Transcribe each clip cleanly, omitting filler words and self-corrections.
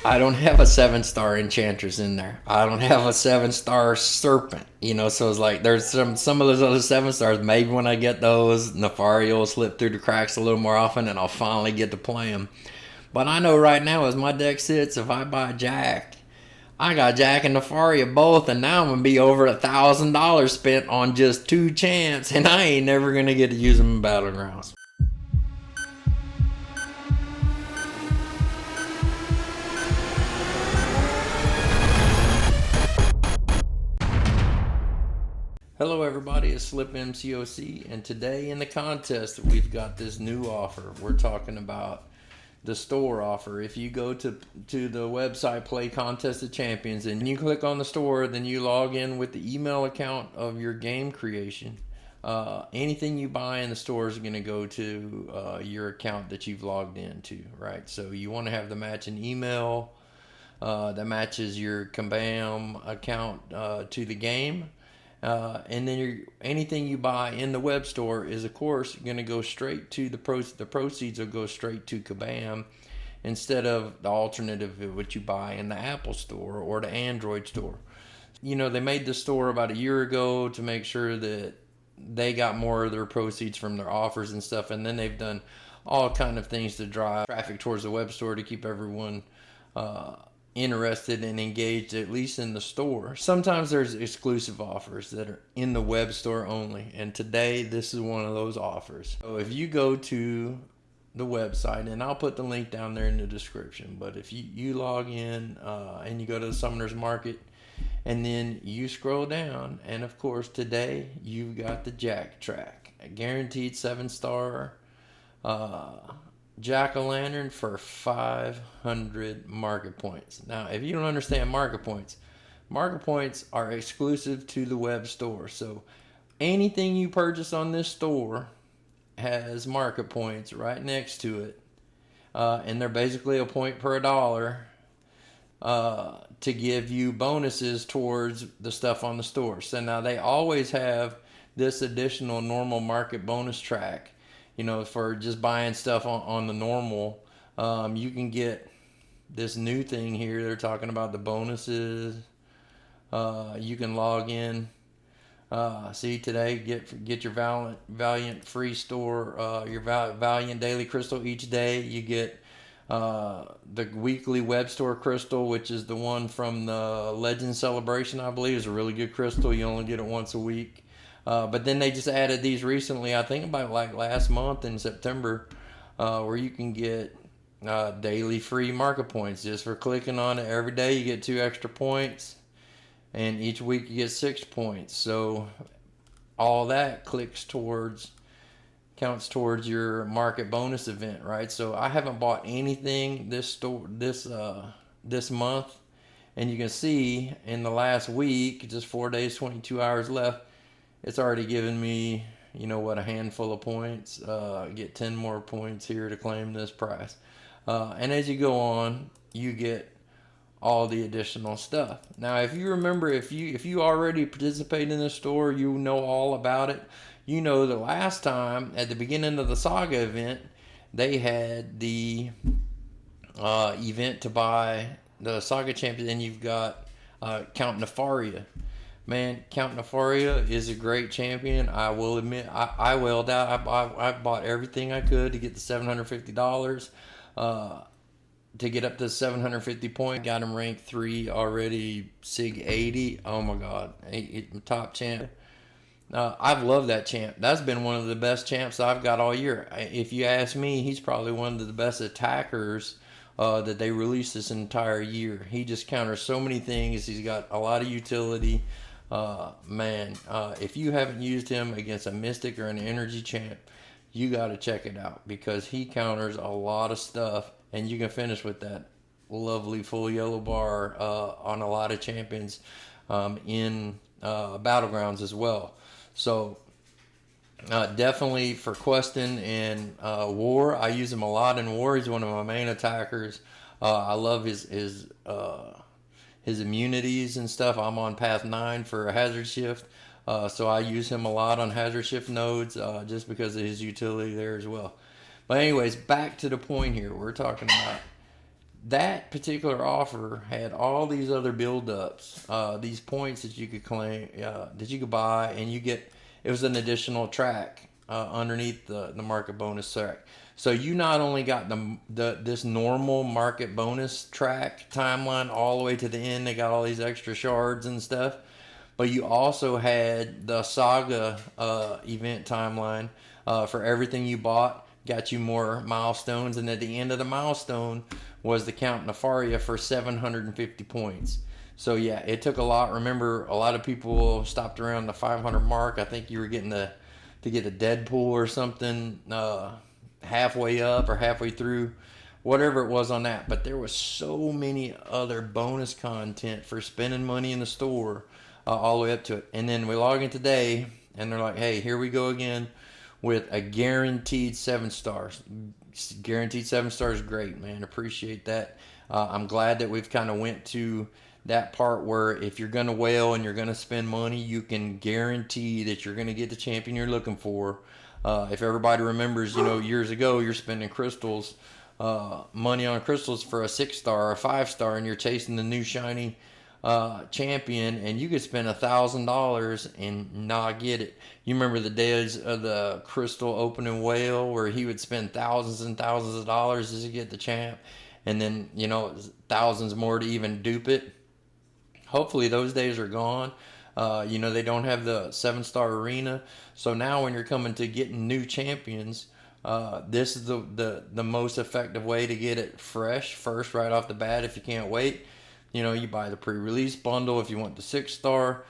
I don't have a 7-star enchantress in there. I don't have a 7-star serpent. So it's like there's some of those other 7-stars. Maybe when I get those, Nefaria will slip through the cracks a little more often, and I'll finally get to play them. But I know right now, as my deck sits, if I buy Jack, I got Jack and Nefaria both, and now I'm gonna be over $1,000 spent on just 2 champs, and I ain't never gonna get to use them in Battlegrounds. Hello everybody, it's Slip MCOC, and today in the contest we've got this new offer. We're talking about the store offer. If you go to the website Play Contest of Champions and you click on the store, then you log in with the email account of your game creation. Anything you buy in the store is going to go to your account that you've logged into, right? So you want to have the matching email that matches your Kabam account to the game. And then anything you buy in the web store is, of course, going to go straight to the proceeds will go straight to Kabam instead of the alternative of what you buy in the Apple store or the Android store. They made the store about a year ago to make sure that they got more of their proceeds from their offers and stuff, and then they've done all kind of things to drive traffic towards the web store to keep everyone interested and engaged, at least in the store. Sometimes there's exclusive offers that are in the web store only, and today this is one of those offers. So if you go to the website, and I'll put the link down there in the description, but if you log in and you go to the Summoner's Market, and then you scroll down, and of course today you've got the Jack track, a guaranteed 7-star Jack-o'-lantern for 500 market points. Now, if you don't understand market points are exclusive to the web store. So anything you purchase on this store has market points right next to it. And they're basically a point per dollar to give you bonuses towards the stuff on the store. So now they always have this additional normal market bonus track. For just buying stuff on the normal, you can get this new thing here. They're talking about the bonuses. You can log in. See today, get your Valiant free store, your Valiant Daily Crystal each day. You get the weekly Webstore crystal, which is the one from the Legend Celebration, I believe. Is a really good crystal. You only get it once a week. But then they just added these recently, I think about like last month in September, where you can get daily free market points just for clicking on it. Every day you get 2 extra points, and each week you get 6 points. So all that counts towards your market bonus event, right? So I haven't bought anything this month, and you can see in the last week, just 4 days, 22 hours left. It's already given me, a handful of points. Get 10 more points here to claim this prize. And as you go on, you get all the additional stuff. Now, if you remember, if you already participate in this store, you know all about it. The last time at the beginning of the Saga event, they had the event to buy the Saga champion, and you've got Count Nefaria. Man, Count Nefaria is a great champion. I will admit, I wailed out. I bought everything I could to get the $750 to get up to 750 points. Got him ranked 3 already, SIG 80. Oh my God, top champ. I've loved that champ. That's been one of the best champs I've got all year. If you ask me, he's probably one of the best attackers that they released this entire year. He just counters so many things. He's got a lot of utility. If you haven't used him against a Mystic or an Energy champ, you got to check it out because he counters a lot of stuff, and you can finish with that lovely full yellow bar on a lot of champions in Battlegrounds as well. So definitely for questing and war, I use him a lot in war. He's one of my main attackers. I love his immunities and stuff. I'm on path 9 for a hazard shift, so I use him a lot on hazard shift nodes just because of his utility there as well. But anyways, back to the point here. We're talking about that particular offer had all these other build-ups, these points that you could claim, that you could buy, and it was an additional track underneath the market bonus track. So you not only got this normal market bonus track timeline all the way to the end, they got all these extra shards and stuff, but you also had the saga event timeline for everything you bought, got you more milestones, and at the end of the milestone was the Count Nefaria for 750 points. So yeah, it took a lot. Remember, a lot of people stopped around the 500 mark. I think you were getting to get a Deadpool or something halfway up or halfway through, whatever it was on that. But there was so many other bonus content for spending money in the store all the way up to it. And then we log in today, and they're like, "Hey, here we go again with a guaranteed 7 stars." Guaranteed 7 stars, great, man. Appreciate that. I'm glad that we've kind of went to that part where if you're going to whale and you're going to spend money, you can guarantee that you're going to get the champion you're looking for. If everybody remembers, years ago, you're spending crystals, money on crystals for a 6 star or a 5 star, and you're chasing the new shiny champion, and you could spend $1,000 and not get it. You remember the days of the crystal opening whale where he would spend thousands and thousands of dollars just to get the champ, and then thousands more to even dupe it. Hopefully those days are gone. They don't have the 7 star arena, so now when you're coming to getting new champions, this is the most effective way to get it fresh first right off the bat. If you can't wait, you buy the pre-release bundle. If you want the 6 star,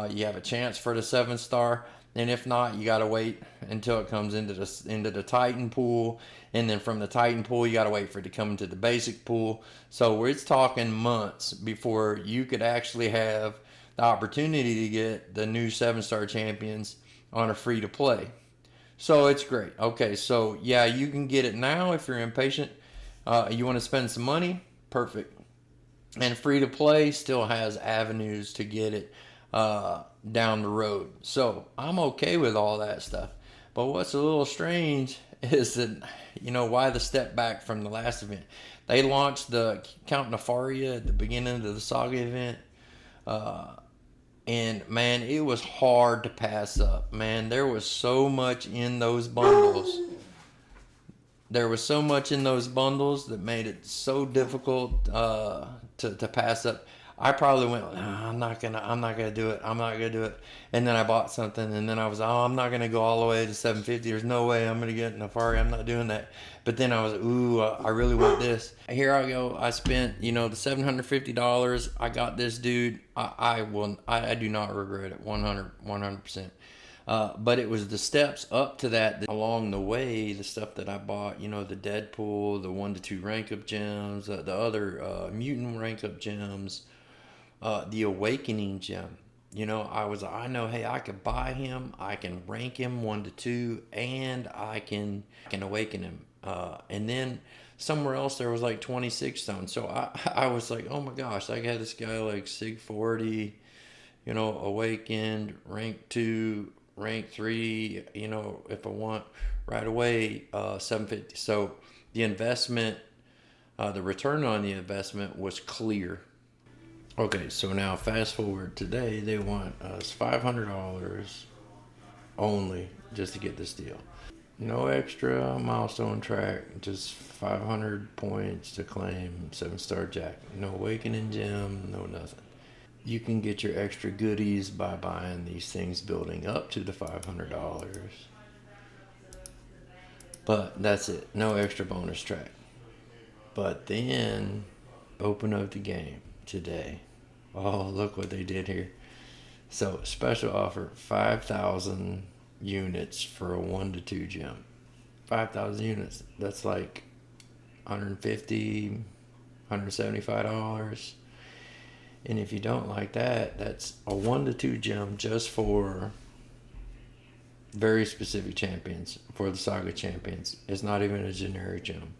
you have a chance for the 7 star. And if not, you got to wait until it comes into the Titan pool. And then from the Titan pool, you got to wait for it to come into the basic pool. So it's talking months before you could actually have the opportunity to get the new 7 star champions on a free-to-play. So it's great. Okay, so yeah, you can get it now if you're impatient. You want to spend some money? Perfect. And free to play still has avenues to get it down the road. So I'm okay with all that stuff. But what's a little strange is that, why the step back from the last event? They launched the Count Nefaria at the beginning of the Saga event. And man, it was hard to pass up. Man, there was so much in those bundles. There was so much in those bundles that made it so difficult to pass up. I probably went, "No, I'm not gonna do it. I'm not gonna do it." And then I bought something, and then I was, "Oh, I'm not gonna go all the way to 750. There's no way I'm gonna get Nefari. I'm not doing that." But then I was, "Ooh, I really want this." Here I go. I spent, the $750. I got this dude. I do not regret it. 100%. But it was the steps up to that along the way, the stuff that I bought, the Deadpool, the 1 to 2 rank up gems, the other mutant rank up gems, the Awakening gem. I know, hey, I could buy him, I can rank him 1 to 2, and I can awaken him. And then somewhere else there was like 26 stones. So I was like, oh my gosh, I got this guy like Sig 40, awakened, rank 2, rank 3, if I want right away, 750. So the investment, the return on the investment was clear. Okay, so now fast forward today, they want us $500 only just to get this deal. No extra milestone track, just 500 points to claim 7-star jack. No awakening gem, no nothing. You can get your extra goodies by buying these things building up to the $500. But that's it. No extra bonus track. But then, open up the game today. Oh, look what they did here. So, special offer, 5,000 units for a 1 to 2 gem. 5,000 units. That's like $150, $175. And if you don't like that, that's a 1 to 2 gem just for very specific champions, for the Saga champions. It's not even a generic gem.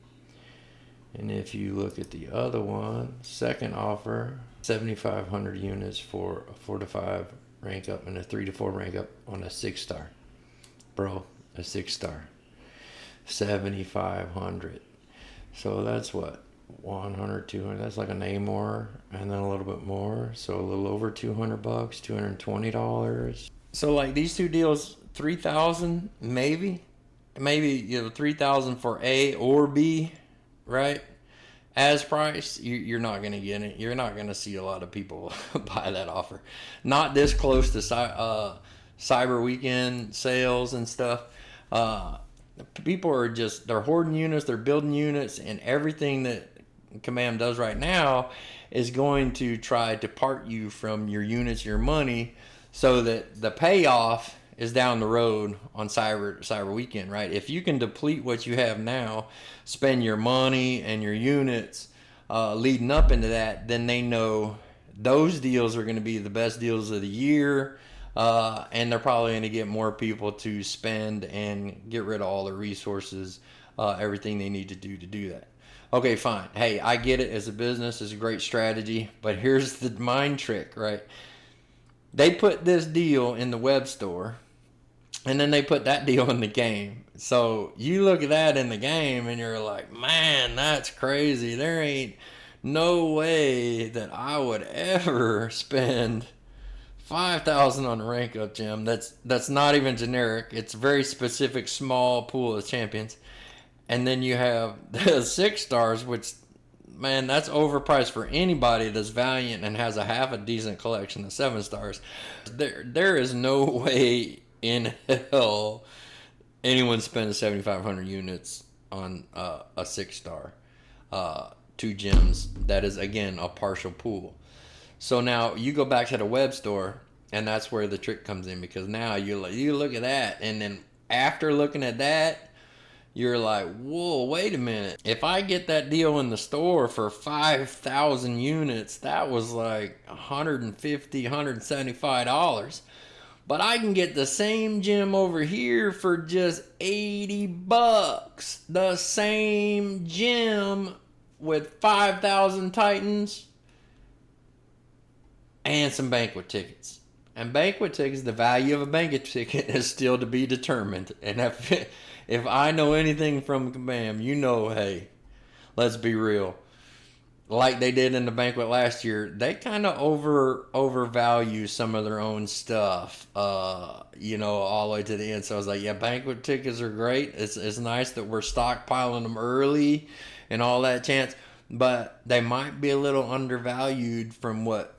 And if you look at the other one, second offer, 7,500 units for a 4 to 5 rank up and a 3 to 4 rank up on a 6-star. Bro, a 6-star. 7,500. So that's what? 100, 200. That's like an A more, and then a little bit more. So a little over $200, $220. So like these two deals, 3,000 maybe, 3,000 for A or B, right? As price, you're not gonna get it. You're not gonna see a lot of people buy that offer. Not this close to Cyber Weekend sales and stuff. People are they're hoarding units, they're building units, and everything that Kabam does right now is going to try to part you from your units, your money, so that the payoff is down the road on Cyber Weekend, right? If you can deplete what you have now, spend your money and your units leading up into that, then they know those deals are going to be the best deals of the year, and they're probably going to get more people to spend and get rid of all the resources, everything they need to do that. Okay, fine. Hey, I get it. As a business, it's a great strategy, but here's the mind trick, right? They put this deal in the web store, and then they put that deal in the game. So you look at that in the game, and you're like, man, that's crazy. There ain't no way that I would ever spend 5,000 on a rank up gem. That's not even generic. It's a very specific, small pool of champions. And then you have the 6 stars, which, man, that's overpriced for anybody that's valiant and has a half a decent collection of 7 stars. There is no way in hell anyone spends 7,500 units on a 6 star, 2 gems. That is, again, a partial pool. So now you go back to the web store, and that's where the trick comes in, because now you look at that, and then after looking at that, you're like, whoa, wait a minute. If I get that deal in the store for 5,000 units, that was like $150, $175. But I can get the same gem over here for just $80. The same gem with 5,000 Titans and some banquet tickets. And banquet tickets, the value of a banquet ticket is still to be determined. And if I know anything from Kabam, hey, let's be real. Like they did in the banquet last year, they kind of overvalue some of their own stuff, all the way to the end. So I was like, yeah, banquet tickets are great. It's nice that we're stockpiling them early and all that chance, but they might be a little undervalued from what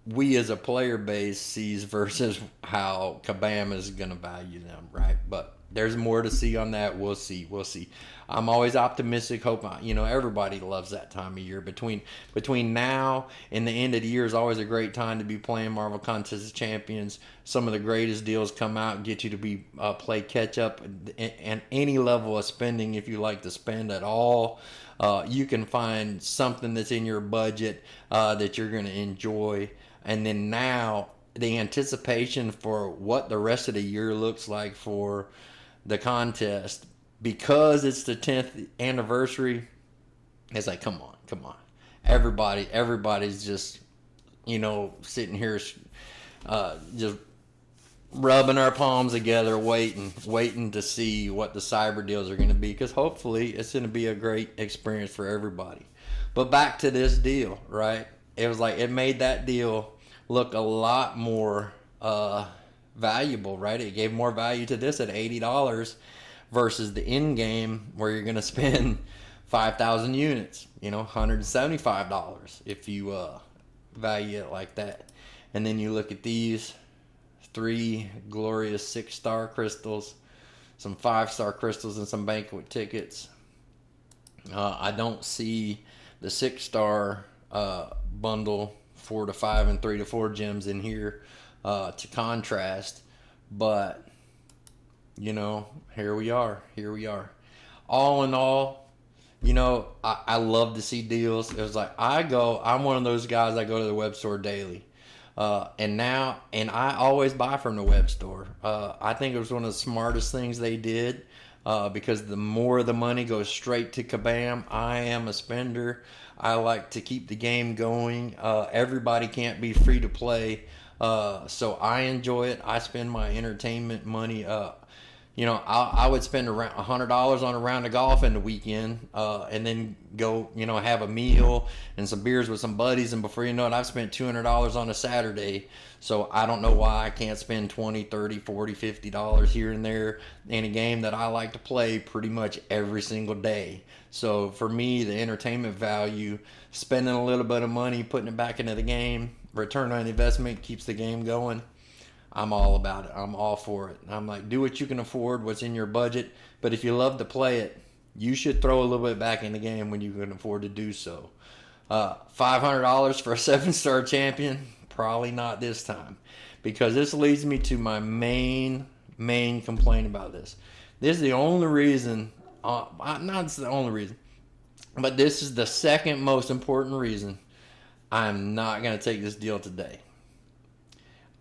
we as a player base sees versus how Kabam is going to value them, right? But there's more to see on that. We'll see. I'm always optimistic. Hope everybody loves that time of year. Between now and the end of the year is always a great time to be playing Marvel Contest of Champions. Some of the greatest deals come out and get you to be play catch up and any level of spending. If you like to spend at all, you can find something that's in your budget that you're going to enjoy. And then now the anticipation for what the rest of the year looks like for the contest, because it's the 10th anniversary, it's like, come on. Everybody's just, sitting here just rubbing our palms together, waiting to see what the cyber deals are going to be, because hopefully it's going to be a great experience for everybody. But back to this deal, right? It was like, it made that deal look a lot more valuable, right? It gave more value to this at $80 versus the in game where you're going to spend 5,000 units, $175 if you value it like that. And then you look at these 3 glorious 6-star crystals, some 5-star crystals, and some banquet tickets. I don't see the 6-star bundle 4 to 5 and 3 to 4 gems in here to contrast, but here we are. All in all, I love to see deals. It was like I'm one of those guys. I go to the web store daily, and I always buy from the web store. I think it was one of the smartest things they did, because the more the money goes straight to Kabam. I am a spender. I like to keep the game going. Everybody can't be free to play, so I enjoy it. I spend my entertainment money I would spend around $100 on a round of golf in the weekend, and then go, have a meal and some beers with some buddies. And before you know it, I've spent $200 on a Saturday. So I don't know why I can't spend $20, $30, $40, $50 here and there in a game that I like to play pretty much every single day. So for me, the entertainment value, spending a little bit of money, putting it back into the game, return on investment keeps the game going. I'm all about it. I'm all for it. I'm like, do what you can afford, what's in your budget. But if you love to play it, you should throw a little bit back in the game when you can afford to do so. $500 for a 7-star champion? Probably not this time. Because this leads me to my main complaint about this. This is the only reason, not the only reason, but this is the second most important reason I'm not going to take this deal today.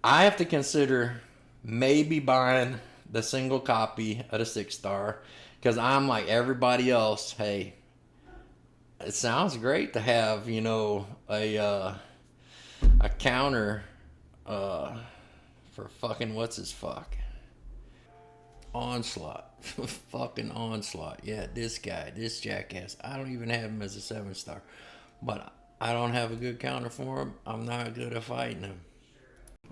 I have to consider maybe buying the single copy of the 6-star, because I'm like everybody else. Hey, it sounds great to have, a counter for fucking Onslaught. Fucking Onslaught. Yeah, this guy, this jackass. I don't even have him as a 7-star, but I don't have a good counter for him. I'm not good at fighting him.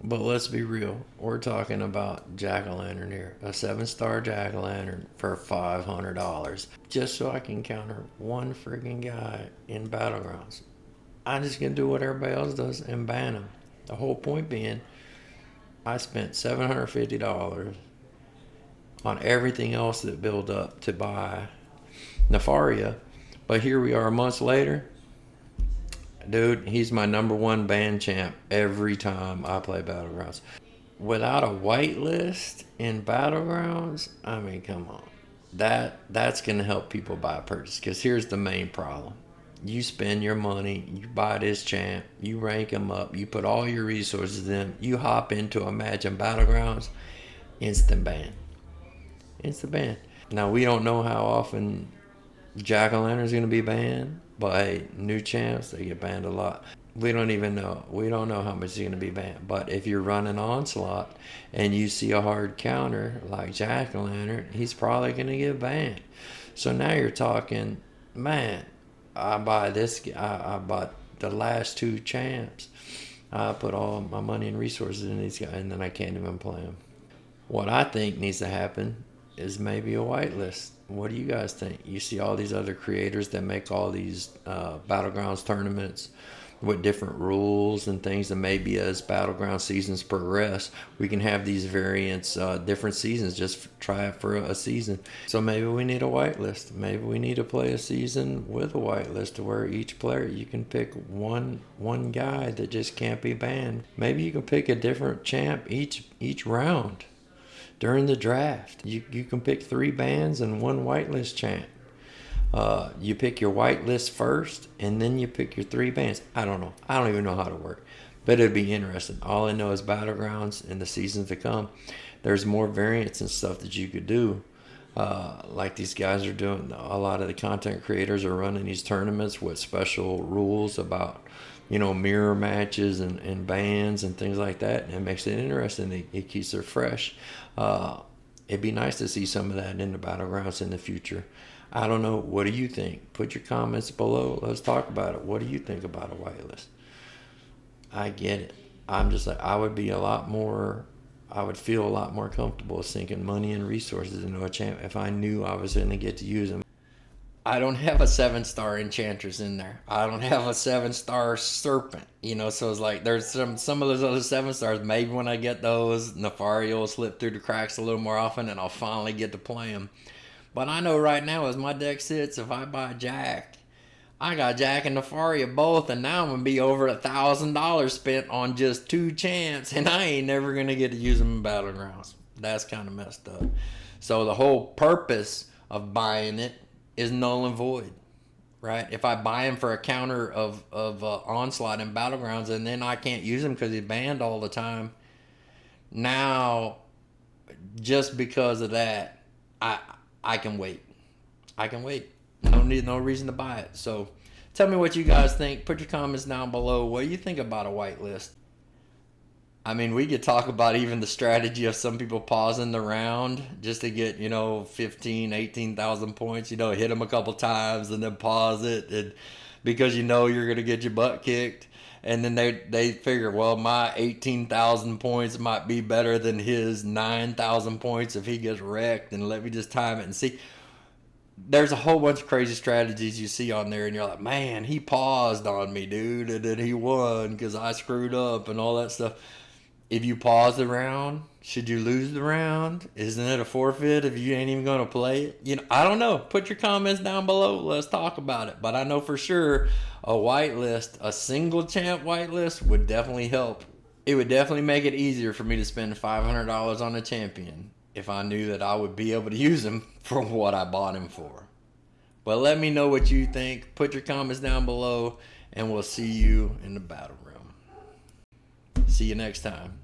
But let's be real. We're talking about jack-o'-lantern here. A 7-star jack-o'-lantern for $500. Just so I can counter one freaking guy in Battlegrounds. I'm just going to do what everybody else does and ban him. The whole point being, I spent $750 on everything else that built up to buy Nefaria. But here we are months later. Dude, he's my number one ban champ every time I play Battlegrounds. Without a whitelist in Battlegrounds, I mean, come on. That's going to help people buy a purchase. Because here's the main problem. You spend your money, you buy this champ, you rank him up, you put all your resources in, you hop into a match in Battlegrounds, instant ban. Instant ban. Now, we don't know how often Jack-o'-lantern's going to be banned. But hey, new champs, they get banned a lot. We don't even know. We don't know how much is going to be banned. But if you're running Onslaught and you see a hard counter like Jack-o'-lantern, he's probably going to get banned. So now you're talking, man, I bought the last 2 champs. I put all my money and resources in these guys, and then I can't even play them. What I think needs to happen is maybe a whitelist. What do you guys think? You see all these other creators that make all these Battlegrounds tournaments with different rules and things, and maybe as Battleground seasons progress, we can have these variants, different seasons, just try it for a season. So maybe we need a whitelist. Maybe we need to play a season with a whitelist to where each player, you can pick one guy that just can't be banned. Maybe you can pick a different champ each round. During the draft, you can pick 3 bans and 1 whitelist champ. You pick your whitelist first, and then you pick your 3 bans. I don't know. I don't even know how to work. But it'd be interesting. All I know is Battlegrounds in the seasons to come, there's more variants and stuff that you could do. Like these guys are doing. A lot of the content creators are running these tournaments with special rules about, mirror matches and bans and things like that. And it makes it interesting. It keeps it fresh. It'd be nice to see some of that in the Battlegrounds in the future. I don't know. What do you think? Put your comments below. Let's talk about it. What do you think about a whitelist? I get it. I'm just like, I would feel a lot more comfortable sinking money and resources into a champ if I knew I was going to get to use them. I don't have a 7-star Enchantress in there. I don't have a 7-star Serpent. So it's like there's some of those other 7-stars. Maybe when I get those, Nefaria will slip through the cracks a little more often, and I'll finally get to play them. But I know right now, as my deck sits, if I buy Jack, I got Jack and Nefaria both, and now I'm going to be over $1,000 spent on just 2 champs, and I ain't never going to get to use them in Battlegrounds. That's kind of messed up. So the whole purpose of buying it is null and void, right? If I buy him for a counter of Onslaught and Battlegrounds, and then I can't use him because he's banned all the time, now, just because of that, I can wait. I can wait. No reason to buy it. So tell me what you guys think. Put your comments down below. What do you think about a whitelist? I mean, we could talk about even the strategy of some people pausing the round just to get, 15, 18,000 points, hit them a couple times and then pause it because you're going to get your butt kicked. And then they figure, well, my 18,000 points might be better than his 9,000 points if he gets wrecked, and let me just time it and see. There's a whole bunch of crazy strategies you see on there, and you're like, man, he paused on me, dude, and then he won because I screwed up and all that stuff. If you pause the round, should you lose the round? Isn't it a forfeit if you ain't even going to play it? I don't know. Put your comments down below. Let's talk about it. But I know for sure a whitelist, a single champ whitelist would definitely help. It would definitely make it easier for me to spend $500 on a champion if I knew that I would be able to use him for what I bought him for. But let me know what you think. Put your comments down below, and we'll see you in the battle room. See you next time.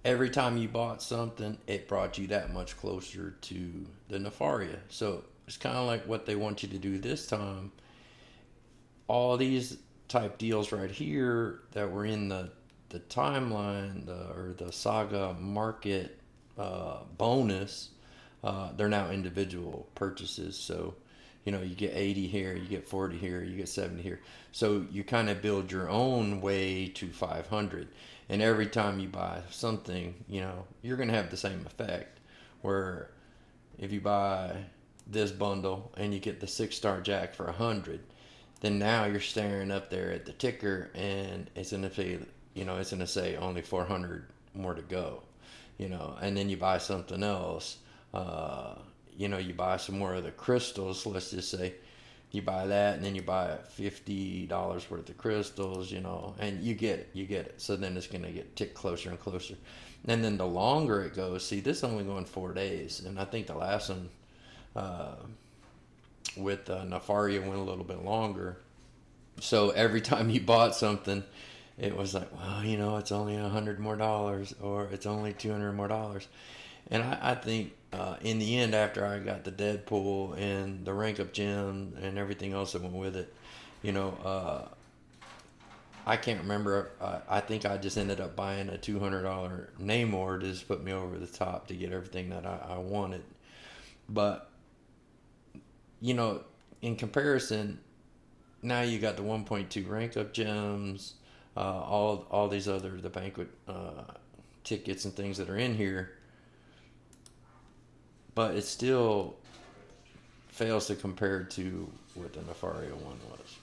every time you bought something, it brought you that much closer to the Nefaria. So it's kind of like what they want you to do this time. All these type deals right here that were in the timeline, or the saga market bonus, they're now individual purchases. So, you get 80 here, you get 40 here, you get 70 here. So you kind of build your own way to 500. And every time you buy something, you're going to have the same effect. Where if you buy this bundle and you get the 6-star jack for 100, then now you're staring up there at the ticker and it's going to say, only 400 more to go, and then you buy something else. You buy some more of the crystals. Let's just say you buy that, and then you buy $50 worth of crystals, and you get it. So then it's gonna get tick closer and closer, and then the longer it goes. See, this is only going 4 days, and I think the last one with Nefaria went a little bit longer. So every time you bought something, it was like, well, it's only $100 more, or it's only $200 more. And I think in the end, after I got the Deadpool and the rank up gem and everything else that went with it, I can't remember. I think I just ended up buying a $200 Namor to just put me over the top to get everything that I wanted. But, in comparison, now you got the 1.2 rank up gems, all these the banquet tickets and things that are in here, but it still fails to compare to what the Nefaria one was.